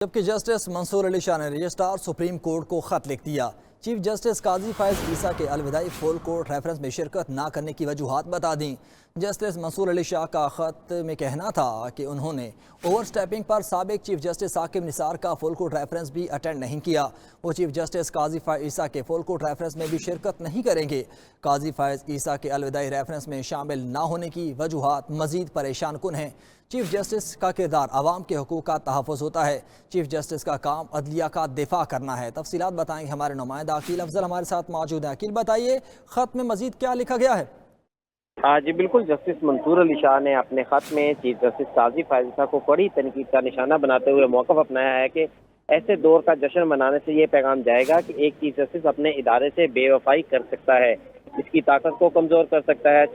جبکہ جسٹس منصور علی شاہ نے registrar supreme court کو خط لکھ دیا۔ چیف جسٹس قاضی فائز عیسیٰ کے الوداعی فل کورٹ ریفرنس میں شرکت نہ کرنے کی وجوہات بتا دیں۔ جسٹس منصور علی شاہ کا خط میں کہنا تھا کہ انہوں نے اوور سٹیپنگ پر سابق چیف جسٹس ثاقب نثار کا فل کورٹ ریفرنس بھی اٹینڈ نہیں کیا۔ وہ چیف جسٹس قاضی فائز عیسیٰ کے فل کورٹ ریفرنس میں بھی شرکت نہیں کریں گے۔ قاضی فائز عیسیٰ کے الوداعی ریفرنس میں شامل نہ ہونے کی وجوہات مزید پریشان کن ہیں۔ چیف جسٹس کا کردار عوام کے حقوق کا تحفظ ہوتا ہے۔ چیف جسٹس کا کام عدلیہ کا دفاع کرنا ہے۔ تفصیلات بتائیں گے ہمارے نمائندہ عقیل افضل ہمارے ساتھ موجود ہیں۔ عقیل بتائیے خط میں مزید کیا لکھا گیا ہے؟ جی بالکل، جسٹس منصور علی شاہ نے اپنے خط میں چیف جسٹس قاضی فائز عیسیٰ کو کڑی تنقید کا نشانہ بناتے ہوئے موقف اپنایا ہے کہ ایسے دور کا جشن منانے سے یہ پیغام جائے گا کہ ایک چیف جسٹس اپنے ادارے سے بے وفائی کر سکتا ہے، اس کی طاقت کو کمزور کر سکتا ہے۔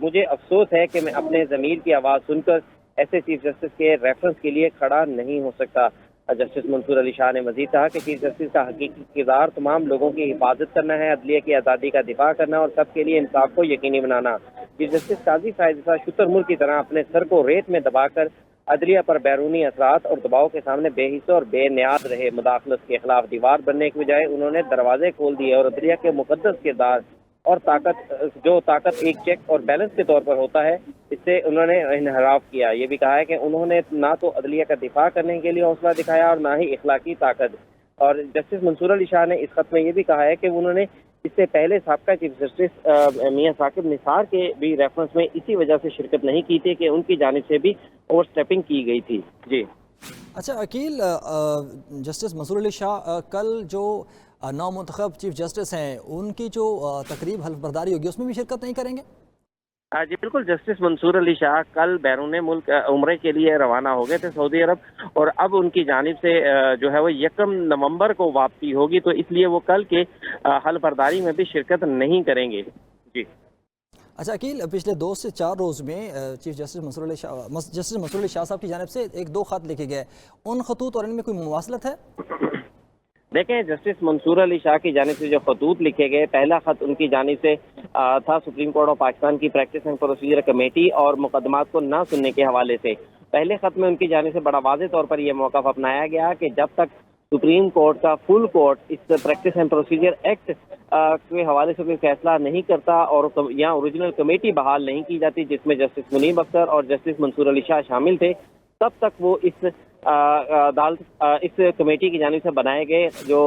مجھے افسوس ہے کہ میں اپنے ضمیر کی آواز سن کر ایسے چیف جسٹس کے ریفرنس کے لیے کھڑا نہیں ہو سکتا۔ جسٹس منصور علی شاہ نے مزید کہا کہ چیف جسٹس کا حقیقی کردار تمام لوگوں کی حفاظت کرنا ہے، عدلیہ کی آزادی کا دفاع کرنا اور سب کے لیے انصاف کو یقینی بنانا۔ چیف جسٹس قاضی فائز عیسیٰ شتر مرغ کی طرح اپنے سر کو ریت میں دبا کر عدلیہ پر بیرونی اثرات اور دباؤ کے سامنے بے حصہ اور بے نیاز رہے۔ مداخلت کے خلاف دیوار بننے کے بجائے انہوں نے دروازے کھول دیے اور عدلیہ کے مقدس کردار اور طاقت ایک چیک اور بیلنس کے طور پر ہوتا ہے، اس سے انہوں نے انحراف کیا۔ یہ بھی کہا ہے کہ انہوں نے نہ تو عدلیہ کا دفاع کرنے کے لیے حوصلہ دکھایا اور نہ ہی اخلاقی طاقت۔ اور جسٹس منصور علی شاہ نے اس خط میں یہ بھی کہا ہے کہ انہوں نے اس سے پہلے سابقہ چیف جسٹس میاں ثاقب نثار کے بھی ریفرنس میں اسی وجہ سے شرکت نہیں کی تھی کہ ان کی جانب سے بھی اوور سٹیپنگ کی گئی تھی۔ جی اچھا عقیل، جسٹس منصور علی شاہ کل جو نو منتخب چیف جسٹس ہیں ان کی جو تقریب حلف برداری ہوگی اس میں بھی شرکت نہیں کریں گے؟ جی بالکل، جسٹس منصور علی شاہ کل بیرون ملک عمرے کے لیے روانہ ہو گئے تھے سعودی عرب، اور اب ان کی جانب سے جو ہے وہ 1 نومبر کو واپسی ہوگی، تو اس لیے وہ کل کے حلف برداری میں بھی شرکت نہیں کریں گے۔ جی اچھا عقیل، پچھلے 2 سے 4 روز میں چیف جسٹس منصور علی شاہ صاحب کی جانب سے 1-2 خط لکھے گئے، ان خطوط اور ان میں کوئی مواصلت ہے؟ دیکھیں، جسٹس منصور علی شاہ کی جانب سے جو خطوط لکھے گئے، پہلا خط ان کی جانب سے تھا سپریم کورٹ آف پاکستان کی پریکٹس اینڈ پروسیجر کمیٹی اور مقدمات کو نہ سننے کے حوالے سے۔ پہلے خط میں ان کی جانب سے بڑا واضح طور پر یہ موقف اپنایا گیا کہ جب تک سپریم کورٹ کا فل کورٹ اس پریکٹس اینڈ پروسیجر ایکٹ کے حوالے سے کوئی فیصلہ نہیں کرتا اور یہاں اوریجنل کمیٹی بحال نہیں کی جاتی جس میں جسٹس منیب اختر اور جسٹس منصور علی شاہ شامل تھے، تب تک وہ اس کمیٹی کی جانب سے بنائے گئے جو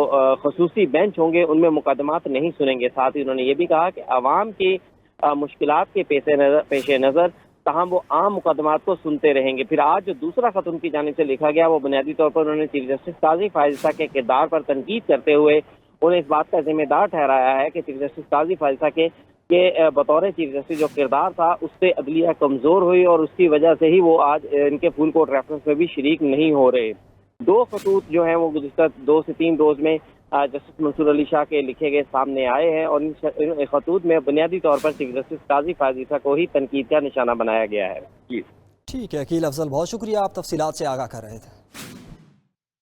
خصوصی بینچ ہوں گے ان میں مقدمات نہیں سنیں گے۔ ساتھ ہی انہوں نے یہ بھی کہا کہ عوام کی مشکلات کے پیش نظر تاہم وہ عام مقدمات کو سنتے رہیں گے۔ پھر آج جو دوسرا خط ان کی جانب سے لکھا گیا وہ بنیادی طور پر انہوں نے چیف جسٹس قاضی فائز عیسیٰ کے کردار پر تنقید کرتے ہوئے انہیں اس بات کا ذمہ دار ٹھہرایا ہے کہ چیف جسٹس قاضی فائز عیسیٰ کے بطور چیف جسٹس جو کردار تھا اس سے عدلیہ کمزور ہوئی اور اس کی وجہ سے ہی وہ آج ان کے فل کورٹ ریفرنس میں بھی شریک نہیں ہو رہے۔ 2 خطوط جو ہیں وہ گزشتہ 2 سے 3 روز میں جسٹس منصور علی شاہ کے لکھے گئے سامنے آئے ہیں اور ان خطوط میں بنیادی طور پر چیف جسٹس قاضی فائز عیسیٰ کو ہی تنقید کا نشانہ بنایا گیا ہے۔ جی ٹھیک ہے عقیل افضل، بہت شکریہ، آپ تفصیلات سے آگاہ کر رہے تھے۔